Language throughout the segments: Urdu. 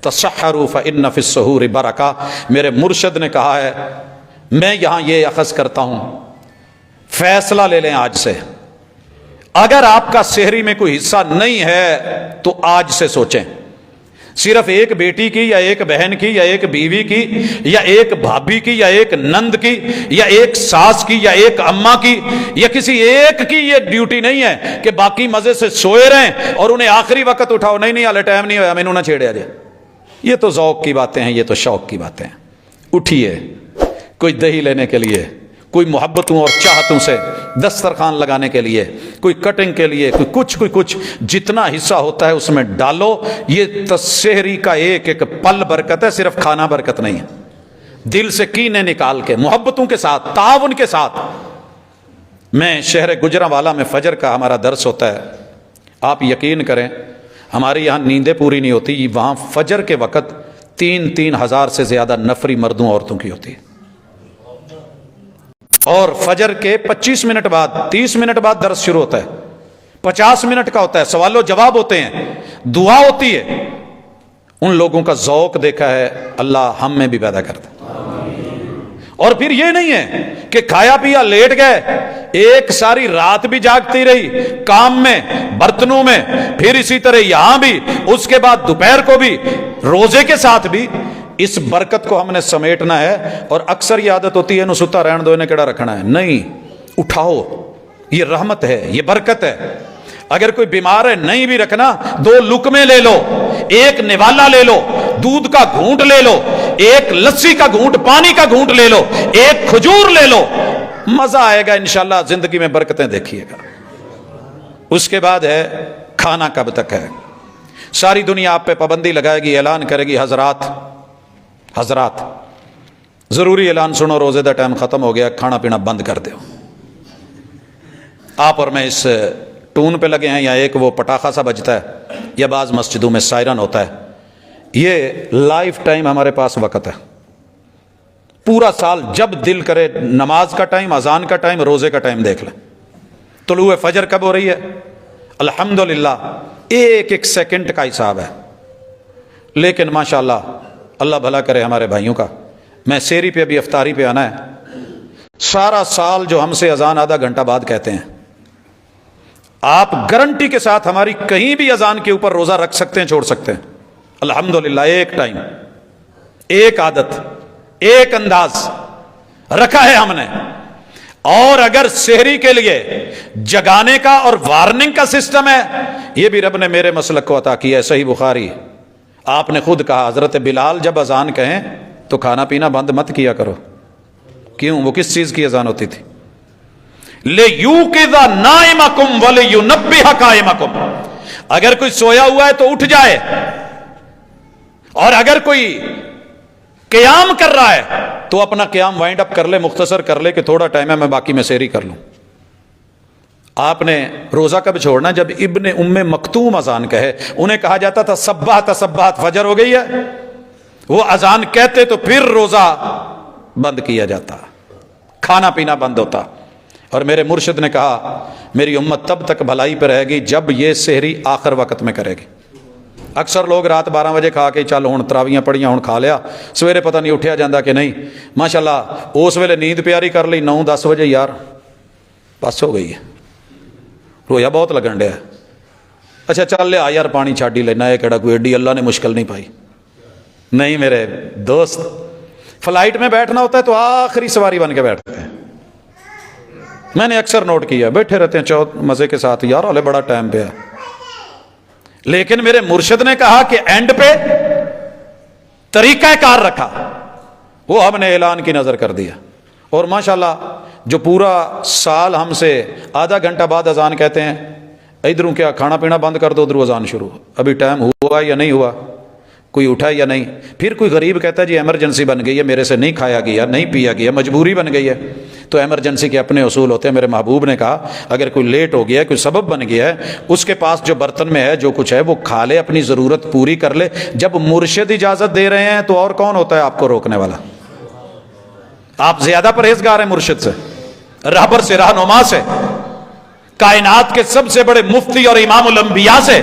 تسحروا فإن فی السحور برکہ، میرے مرشد نے کہا ہے میں یہاں یہ اخذ کرتا ہوں، فیصلہ لے لیں آج سے، اگر آپ کا سحری میں کوئی حصہ نہیں ہے تو آج سے سوچیں، صرف ایک بیٹی کی یا ایک بہن کی یا ایک بیوی کی یا ایک بھابھی کی یا ایک نند کی یا ایک ساس کی یا ایک اماں کی یا کسی ایک کی یہ ڈیوٹی نہیں ہے کہ باقی مزے سے سوئے رہیں اور انہیں آخری وقت اٹھاؤ، نہیں ہالے ٹائم نہیں ہوا میں نہ چھیڑے جائے۔ یہ تو ذوق کی باتیں ہیں، یہ تو شوق کی باتیں ہیں۔ اٹھیے، کوئی دہی لینے کے لیے، کوئی محبتوں اور چاہتوں سے دسترخوان لگانے کے لیے، کوئی کٹنگ کے لیے، کوئی کچھ جتنا حصہ ہوتا ہے اس میں ڈالو۔ یہ سحری کا ایک ایک پل برکت ہے، صرف کھانا برکت نہیں ہے۔ دل سے کینے نکال کے، محبتوں کے ساتھ، تعاون کے ساتھ۔ میں شہر گجرانوالہ میں فجر کا ہمارا درس ہوتا ہے، آپ یقین کریں ہمارے یہاں نیندیں پوری نہیں ہوتی، وہاں فجر کے وقت 3-3 ہزار سے زیادہ نفری مردوں عورتوں کی ہوتی ہے، اور فجر کے 25 منٹ بعد 30 منٹ بعد درس شروع ہوتا ہے، 50 منٹ کا ہوتا ہے، سوال و جواب ہوتے ہیں، دعا ہوتی ہے۔ ان لوگوں کا ذوق دیکھا ہے، اللہ ہم میں بھی پیدا کرتا ہے۔ اور پھر یہ نہیں ہے کہ کھایا پیا لیٹ گئے، ایک ساری رات بھی جاگتی رہی کام میں، برتنوں میں، پھر اسی طرح یہاں بھی، اس کے بعد دوپہر کو بھی، روزے کے ساتھ بھی۔ اس برکت کو ہم نے سمیٹنا ہے، اور اکثر یہ عادت ہوتی ہے نو ستا رہن دو انہیں کیڑا رکھنا ہے، نہیں، اٹھاؤ، یہ رحمت ہے، یہ برکت ہے۔ اگر کوئی بیمار ہے نہیں بھی رکھنا، 2 لقمے لے لو، ایک نوالا لے لو، دودھ کا گھونٹ لے لو، ایک لسی کا گھونٹ، پانی کا گھونٹ لے لو، ایک کھجور لے لو، مزہ آئے گا انشاءاللہ، زندگی میں برکتیں دیکھیے گا۔ اس کے بعد ہے کھانا کب تک ہے، ساری دنیا آپ پہ پابندی لگائے گی، اعلان کرے گی، حضرات ضروری اعلان سنو، روزے دا ٹائم ختم ہو گیا، کھانا پینا بند کر دو۔ آپ اور میں اس ٹون پہ لگے ہیں، یا ایک وہ پٹاخہ سا بجتا ہے، یا بعض مسجدوں میں سائرن ہوتا ہے، یہ لائف ٹائم ہمارے پاس وقت ہے، پورا سال جب دل کرے، نماز کا ٹائم، اذان کا ٹائم، روزے کا ٹائم دیکھ لیں۔ طلوع فجر کب ہو رہی ہے؟ الحمدللہ ایک ایک سیکنڈ کا حساب ہے۔ لیکن ماشاءاللہ اللہ بھلا کرے ہمارے بھائیوں کا، میں سیری پہ ابھی افطاری پہ آنا ہے، سارا سال جو ہم سے اذان آدھا گھنٹہ بعد کہتے ہیں، آپ گارنٹی کے ساتھ ہماری کہیں بھی اذان کے اوپر روزہ رکھ سکتے ہیں، چھوڑ سکتے ہیں، الحمدللہ۔ ایک ٹائم، ایک عادت، ایک انداز رکھا ہے ہم نے۔ اور اگر سحری کے لیے جگانے کا اور وارننگ کا سسٹم ہے، یہ بھی رب نے میرے مسلک کو عطا کیا ہے۔ صحیح بخاری، آپ نے خود کہا حضرت بلال جب اذان کہیں تو کھانا پینا بند مت کیا کرو۔ کیوں؟ وہ کس چیز کی اذان ہوتی تھی؟ لِيُوقِظَ نَائِمَكُمْ وَلِيُنَبِّهَ قَائِمَكُمْ، اگر کوئی سویا ہوا ہے تو اٹھ جائے، اور اگر کوئی قیام کر رہا ہے تو اپنا قیام وائنڈ اپ کر لے، مختصر کر لے کہ تھوڑا ٹائم ہے، میں باقی میں سحری کر لوں۔ آپ نے روزہ کب چھوڑنا؟ جب ابن ام مکتوم اذان کہے، انہیں کہا جاتا تھا صبحت فجر ہو گئی ہے، وہ اذان کہتے تو پھر روزہ بند کیا جاتا، کھانا پینا بند ہوتا۔ اور میرے مرشد نے کہا میری امت تب تک بھلائی پہ رہے گی جب یہ سحری آخر وقت میں کرے گی۔ اکثر لوگ رات 12 بجے کھا کے چل ہوں تراویاں پڑھیاں، ہوں کھا لیا، سویرے پتہ نہیں اٹھیا جاندہ کہ نہیں، ماشاءاللہ اس ویلے نیند پیاری کر لی، 9-10 بجے یار بس ہو گئی ہے، رویا بہت لگن ڈیا ہے، اچھا چل لیا یار پانی چھاڑی لینا ہے، کہڑا کوئی ایڈی اللہ نے مشکل نہیں پائی۔ نہیں میرے دوست، فلائٹ میں بیٹھنا ہوتا ہے تو آخری سواری بن کے بیٹھتے ہیں۔ میں نے اکثر نوٹ کیا، بیٹھے رہتے ہیں چوت مزے کے ساتھ، یار ہلے بڑا ٹائم پہ ہے، لیکن میرے مرشد نے کہا کہ اینڈ پہ طریقہ کار رکھا، وہ ہم نے اعلان کی نظر کر دیا۔ اور ماشاءاللہ جو پورا سال ہم سے آدھا گھنٹہ بعد اذان کہتے ہیں، ادھروں کیا کھانا پینا بند کر دو، ادھر اذان شروع، ابھی ٹائم ہوا یا نہیں ہوا، کوئی اٹھا یا نہیں۔ پھر کوئی غریب کہتا ہے جی ایمرجنسی بن گئی ہے، میرے سے نہیں کھایا گیا، نہیں پیا گیا، مجبوری بن گئی ہے، تو ایمرجنسی کے اپنے اصول ہوتے ہیں۔ میرے محبوب نے کہا اگر کوئی لیٹ ہو گیا ہے، کوئی سبب بن گیا ہے، اس کے پاس جو برتن میں ہے جو کچھ ہے وہ کھا لے، اپنی ضرورت پوری کر لے۔ جب مرشد اجازت دے رہے ہیں تو اور کون ہوتا ہے آپ کو روکنے والا؟ آپ زیادہ پرہیزگار ہیں مرشد سے، رہبر سے، رہنما سے، کائنات کے سب سے بڑے مفتی اور امام الانبیاء سے۔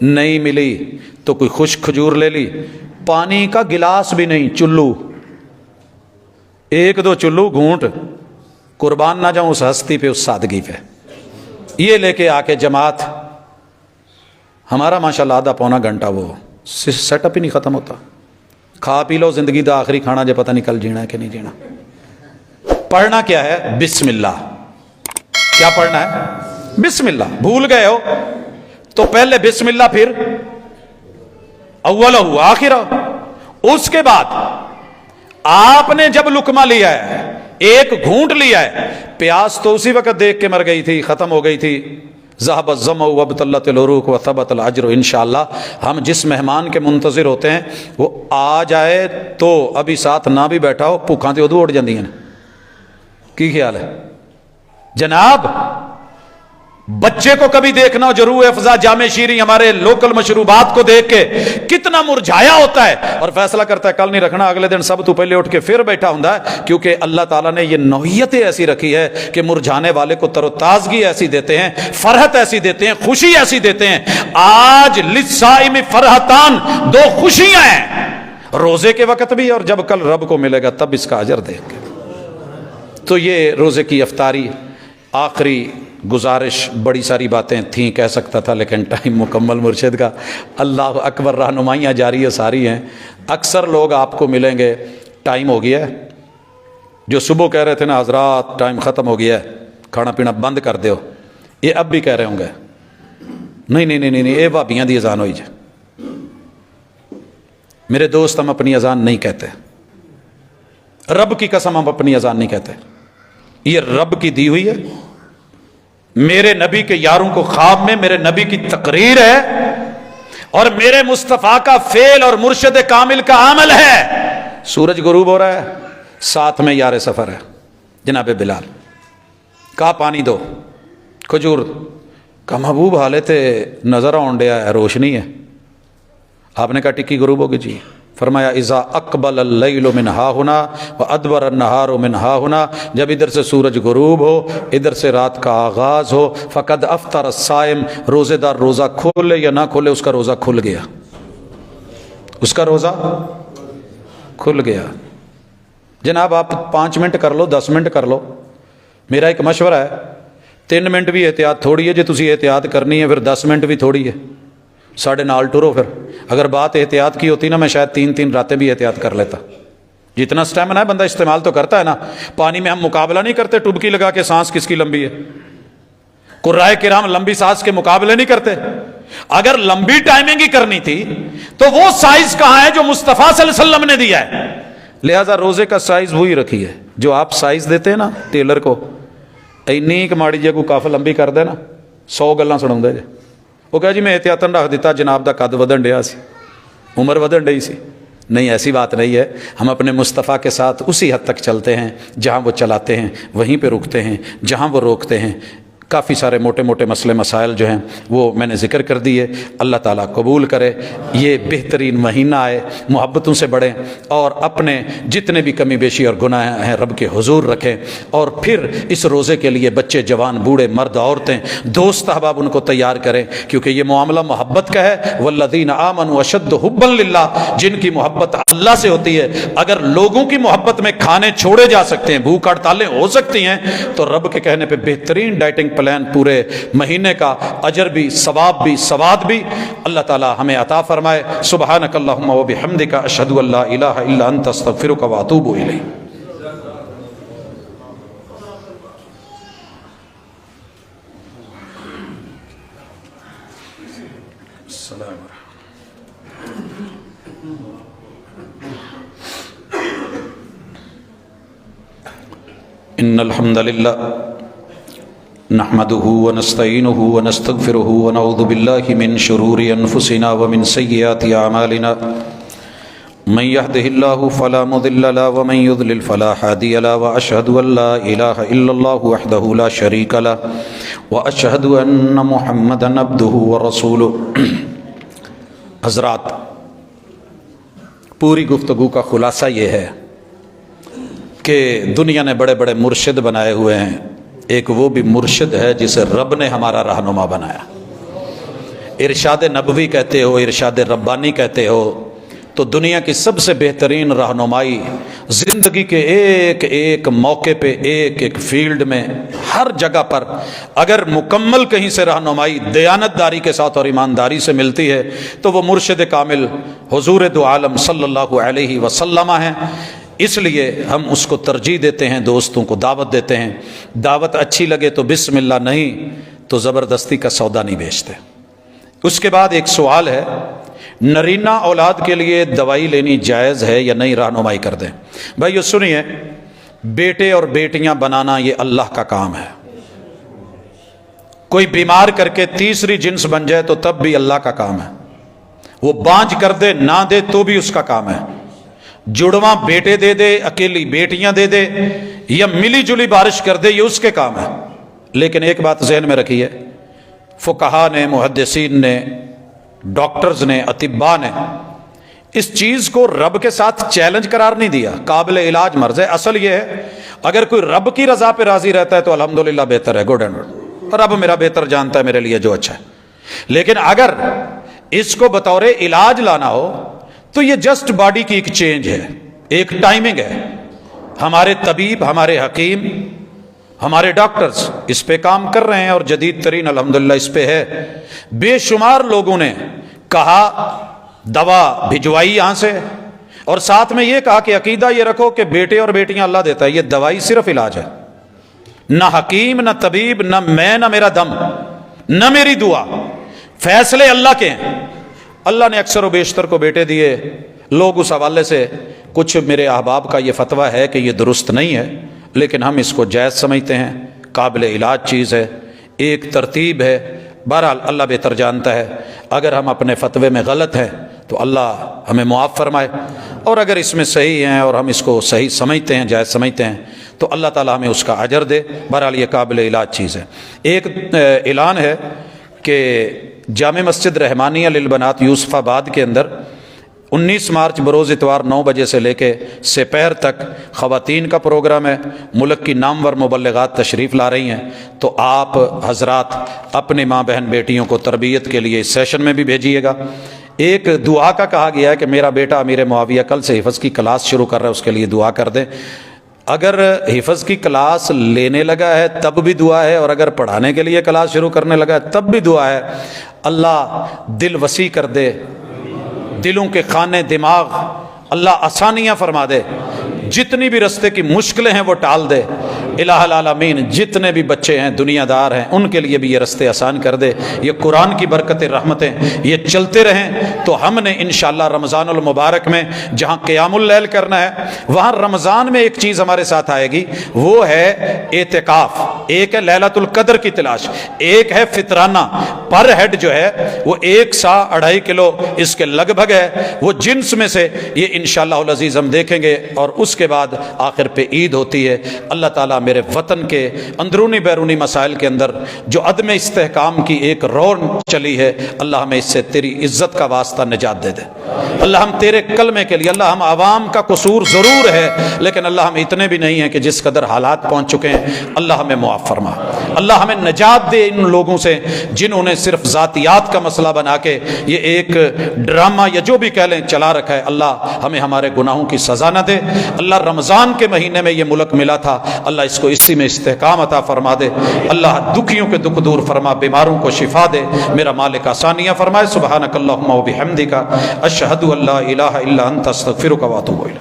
نہیں ملی تو کوئی خشک کھجور لے لی، پانی کا گلاس بھی نہیں، چلو، ایک دو چلو گھونٹ، قربان نہ جاؤں اس ہستی پہ، اس سادگی پہ، یہ لے کے آ کے جماعت، ہمارا ماشاءاللہ آدھا پونا گھنٹہ وہ سیٹ اپ ہی نہیں ختم ہوتا، کھا پی لو، زندگی دا آخری کھانا جب پتہ نہیں کل جینا ہے کہ نہیں جینا۔ پڑھنا کیا ہے؟ بسم اللہ۔ کیا پڑھنا ہے؟ بسم اللہ۔ بھول گئے ہو تو پہلے بسم اللہ، پھر اولہ آخرہ۔ اس کے بعد آپ نے جب لقمہ لیا ہے، ایک گھونٹ لیا ہے، پیاس تو اسی وقت دیکھ کے مر گئی تھی، ختم ہو گئی تھی، ذهب الظمأ وابتلت العروق وثبت الاجر۔ انشاءاللہ ہم جس مہمان کے منتظر ہوتے ہیں وہ آ جائے تو ابھی ساتھ نہ بھی بیٹھا ہو، بھوکاں تے ادو اٹھ جاندی ہیں۔ کی خیال ہے جناب؟ بچے کو کبھی دیکھنا ہو جروح افزا جامع شیریں ہمارے لوکل مشروبات کو دیکھ کے کتنا مرجھایا ہوتا ہے، اور فیصلہ کرتا ہے کل نہیں رکھنا، اگلے دن سب تو پہلے اٹھ کے پھر بیٹھا ہوندا ہے، کیونکہ اللہ تعالیٰ نے یہ نوعیتیں ایسی رکھی ہے کہ مرجھانے والے کو تر و تازگی ایسی دیتے ہیں، فرحت ایسی دیتے ہیں، خوشی ایسی دیتے ہیں۔ آج للصائم فرحتان، دو خوشیاں ہیں، روزے کے وقت بھی اور جب کل رب کو ملے گا تب اس کا اجر دیکھ کے۔ تو یہ روزے کی افطاری۔ آخری گزارش، بڑی ساری باتیں تھیں، کہہ سکتا تھا لیکن ٹائم مکمل مرشد کا، اللہ اکبر، رہنمائیاں جاری ہے ساری ہیں۔ اکثر لوگ آپ کو ملیں گے، ٹائم ہو گیا ہے، جو صبح کہہ رہے تھے نا حضرات ٹائم ختم ہو گیا ہے، کھانا پینا بند کر دیو، یہ اب بھی کہہ رہے ہوں گے نہیں نہیں نہیں نہیں، یہ بھابیاں دی اذان ہوئی جائے۔ میرے دوست، ہم اپنی اذان نہیں کہتے، رب کی قسم ہم اپنی اذان نہیں کہتے، یہ رب کی دی ہوئی ہے، میرے نبی کے یاروں کو خواب میں میرے نبی کی تقریر ہے، اور میرے مصطفیٰ کا فعل اور مرشد کامل کا عمل ہے۔ سورج غروب ہو رہا ہے، ساتھ میں یار سفر ہے جناب بلال، کہا پانی دو، کھجور، کہا محبوب حالت نظر آنڈیا ہے، روشنی ہے۔ آپ نے کہا ٹکی غروب ہوگی جی، فرمایا اذا اقبل اللیل من ہا ہنا وادبر النہار من ہا ہنا، جب ادھر سے سورج غروب ہو، ادھر سے رات کا آغاز ہو، فقد افطر الصائم، روزے دار روزہ کھولے یا نہ کھولے اس کا روزہ کھل گیا، اس کا روزہ کھل گیا۔ جناب آپ 5 منٹ کر لو، 10 منٹ کر لو، میرا ایک مشورہ ہے، 3 منٹ بھی احتیاط تھوڑی ہے، جی تسی احتیاط کرنی ہے پھر 10 منٹ بھی تھوڑی ہے، ساڑھے نال ٹرو۔ پھر اگر بات احتیاط کی ہوتی نا، میں شاید 3 راتیں بھی احتیاط کر لیتا۔ جتنا سٹیمنا ہے بندہ استعمال تو کرتا ہے نا، پانی میں ہم مقابلہ نہیں کرتے ٹبکی لگا کے سانس کس کی لمبی ہے، قرائے کرام لمبی سانس کے مقابلے نہیں کرتے۔ اگر لمبی ٹائمنگ ہی کرنی تھی تو وہ سائز کہاں ہے جو مصطفیٰ صلی اللہ علیہ وسلم نے دیا ہے؟ لہذا روزے کا سائز وہی رکھی ہے جو آپ سائز دیتے ہیں نا ٹیلر کو، اینی کماڑی جے کو کاف لمبی کر دے نا، 100 گلاں سناؤں جے، وہ کہا جی میں احتیاطاً رکھ دیتا، جناب دا قد ودن ڈیا سی، عمر ودن ڈی سی۔ نہیں، ایسی بات نہیں ہے، ہم اپنے مصطفیٰ کے ساتھ اسی حد تک چلتے ہیں، جہاں وہ چلاتے ہیں وہیں پہ رکتے ہیں، جہاں وہ روکتے ہیں۔ کافی سارے موٹے موٹے مسئلے مسائل جو ہیں وہ میں نے ذکر کر دیے، اللہ تعالیٰ قبول کرے۔ یہ بہترین مہینہ آئے، محبتوں سے بڑھیں اور اپنے جتنے بھی کمی بیشی اور گناہ ہیں رب کے حضور رکھیں، اور پھر اس روزے کے لیے بچے، جوان، بوڑھے، مرد، عورتیں، دوست احباب ان کو تیار کریں، کیونکہ یہ معاملہ محبت کا ہے۔ والذین آمنوا اشد حبا للہ، جن کی محبت اللہ سے ہوتی ہے۔ اگر لوگوں کی محبت میں کھانے چھوڑے جا سکتے ہیں، بھوک ہڑتالیں ہو سکتی ہیں، تو رب کے کہنے پہ بہترین ڈائٹنگ پلان پورے مہینے کا، اجر بھی، ثواب بھی، سواد بھی اللہ تعالی ہمیں عطا فرمائے۔ سبحانک اللہم و بحمدک، اشہد ان لا الہ الا انت، استغفرک و اتوب الیک۔ ان الحمد للہ نحمده ونستعینه ونستغفره ونعوذ باللہ من شرور انفسنا ومن سیئات اعمالنا، من يهده الله فلا مضل له ومن يضلل فلا هادي له، واشهد ان لا اله الا الله وحده لا شريك له، واشهد ان محمدا عبده ورسوله۔ حضرات، پوری گفتگو کا خلاصہ یہ ہے کہ دنیا نے بڑے بڑے مرشد بنائے ہوئے ہیں، ایک وہ بھی مرشد ہے جسے رب نے ہمارا رہنما بنایا، ارشاد نبوی کہتے ہو، ارشاد ربانی کہتے ہو، تو دنیا کی سب سے بہترین رہنمائی زندگی کے ایک ایک موقع پہ، ایک ایک فیلڈ میں، ہر جگہ پر اگر مکمل کہیں سے رہنمائی دیانت داری کے ساتھ اور ایمانداری سے ملتی ہے تو وہ مرشد کامل حضور دو عالم صلی اللہ علیہ وسلم ہیں۔ اس لیے ہم اس کو ترجیح دیتے ہیں، دوستوں کو دعوت دیتے ہیں۔ دعوت اچھی لگے تو بسم اللہ، نہیں تو زبردستی کا سودا نہیں بیچتے۔ اس کے بعد ایک سوال ہے، نرینہ اولاد کے لیے دوائی لینی جائز ہے یا نہیں؟ رہنمائی کر دیں بھائی۔ یہ سنیے، بیٹے اور بیٹیاں بنانا یہ اللہ کا کام ہے۔ کوئی بیمار کر کے تیسری جنس بن جائے تو تب بھی اللہ کا کام ہے۔ وہ بانجھ کر دے نہ دے تو بھی اس کا کام ہے۔ جڑواں بیٹے دے دے، اکیلی بیٹیاں دے دے، یا ملی جلی بارش کر دے، یہ اس کے کام ہے۔ لیکن ایک بات ذہن میں رکھیے، فقہا نے، محدثین نے، ڈاکٹرز نے، اطباء نے اس چیز کو رب کے ساتھ چیلنج قرار نہیں دیا، قابل علاج مرض ہے۔ اصل یہ ہے، اگر کوئی رب کی رضا پہ راضی رہتا ہے تو الحمدللہ بہتر ہے، گڈ اینڈ گڈ، رب میرا بہتر جانتا ہے میرے لیے جو اچھا ہے۔ لیکن اگر اس کو بطور علاج لانا ہو تو یہ جسٹ باڈی کی ایک چینج ہے، ایک ٹائمنگ ہے۔ ہمارے طبیب، ہمارے حکیم، ہمارے ڈاکٹرز اس پہ کام کر رہے ہیں اور جدید ترین الحمدللہ اس پہ ہے۔ بے شمار لوگوں نے کہا دوا بھجوائی یہاں سے، اور ساتھ میں یہ کہا کہ عقیدہ یہ رکھو کہ بیٹے اور بیٹیاں اللہ دیتا ہے، یہ دوائی صرف علاج ہے، نہ حکیم، نہ طبیب، نہ میں، نہ میرا دم، نہ میری دعا، فیصلے اللہ کے ہیں۔ اللہ نے اکثر و بیشتر کو بیٹے دیے، لوگ اس حوالے سے، کچھ میرے احباب کا یہ فتویٰ ہے کہ یہ درست نہیں ہے، لیکن ہم اس کو جائز سمجھتے ہیں، قابل علاج چیز ہے، ایک ترتیب ہے۔ بہرحال اللہ بہتر جانتا ہے، اگر ہم اپنے فتوے میں غلط ہیں تو اللہ ہمیں معاف فرمائے، اور اگر اس میں صحیح ہیں اور ہم اس کو صحیح سمجھتے ہیں، جائز سمجھتے ہیں، تو اللہ تعالیٰ ہمیں اس کا اجر دے۔ بہرحال یہ قابل علاج چیز ہے۔ ایک اعلان ہے کہ جامع مسجد رحمانیہ للبنات یوسف آباد کے اندر 19 مارچ بروز اتوار 9 بجے سے لے کے سپہر تک خواتین کا پروگرام ہے۔ ملک کی نامور مبلغات تشریف لا رہی ہیں، تو آپ حضرات اپنے ماں بہن بیٹیوں کو تربیت کے لیے اس سیشن میں بھی بھیجیے گا۔ ایک دعا کا کہا گیا ہے کہ میرا بیٹا امیر معاویہ کل سے حفظ کی کلاس شروع کر رہا ہے، اس کے لیے دعا کر دیں۔ اگر حفظ کی کلاس لینے لگا ہے تب بھی دعا ہے، اور اگر پڑھانے کے لیے کلاس شروع کرنے لگا ہے تب بھی دعا ہے۔ اللہ دل وسیع کر دے، دلوں کے خانے دماغ اللہ آسانیاں فرما دے، جتنی بھی رستے کی مشکلیں ہیں وہ ٹال دے۔ الہ العالمین جتنے بھی بچے ہیں، دنیا دار ہیں، ان کے لیے بھی یہ رستے آسان کر دے۔ یہ قرآن کی برکتیں، رحمتیں یہ چلتے رہیں، تو ہم نے انشاءاللہ رمضان المبارک میں جہاں قیام اللیل کرنا ہے، وہاں رمضان میں ایک چیز ہمارے ساتھ آئے گی، وہ ہے اعتکاف۔ ایک ہے لیلۃ القدر کی تلاش، ایک ہے فطرانہ، پر ہیڈ جو ہے وہ 1 سا 2.5 کلو اس کے لگ بھگ ہے، وہ جنس میں سے یہ انشاءاللہ العزیز ہم دیکھیں گے، اور اس کے بعد آخر پہ عید ہوتی ہے۔ اللہ تعالیٰ میرے وطن کے اندرونی بیرونی مسائل کے اندر جو عدم استحکام کی ایک رون چلی ہے، اللہ ہمیں اس سے تیری عزت کا واسطہ نجات دے دے۔ اللہ ہم تیرے کلمے کے لیے، اللہ ہم عوام کا قصور ضرور ہے، لیکن اللہ ہم اتنے بھی نہیں ہیں کہ جس قدر حالات پہنچ چکے ہیں، اللہ ہمیں معاف فرما۔ اللہ ہمیں نجات دے ان لوگوں سے جنہوں نے صرف ذاتیات کا مسئلہ بنا کے یہ ایک ڈرامہ یا جو بھی کہہ لیں چلا رکھا ہے۔ اللہ ہمیں ہمارے گناہوں کی سزا نہ دے۔ اللہ رمضان کے مہینے میں یہ ملک ملا تھا، اللہ اس کو اسی میں استحکام عطا فرما دے۔ اللہ دکھیوں کے دکھ دور فرما، بیماروں کو شفا دے، میرا مالک آسانیاں فرمائے۔ سبحانک اللہم و بحمدک، اشہد ان لا الہ الا انت، استغفرک و اتوب الیک۔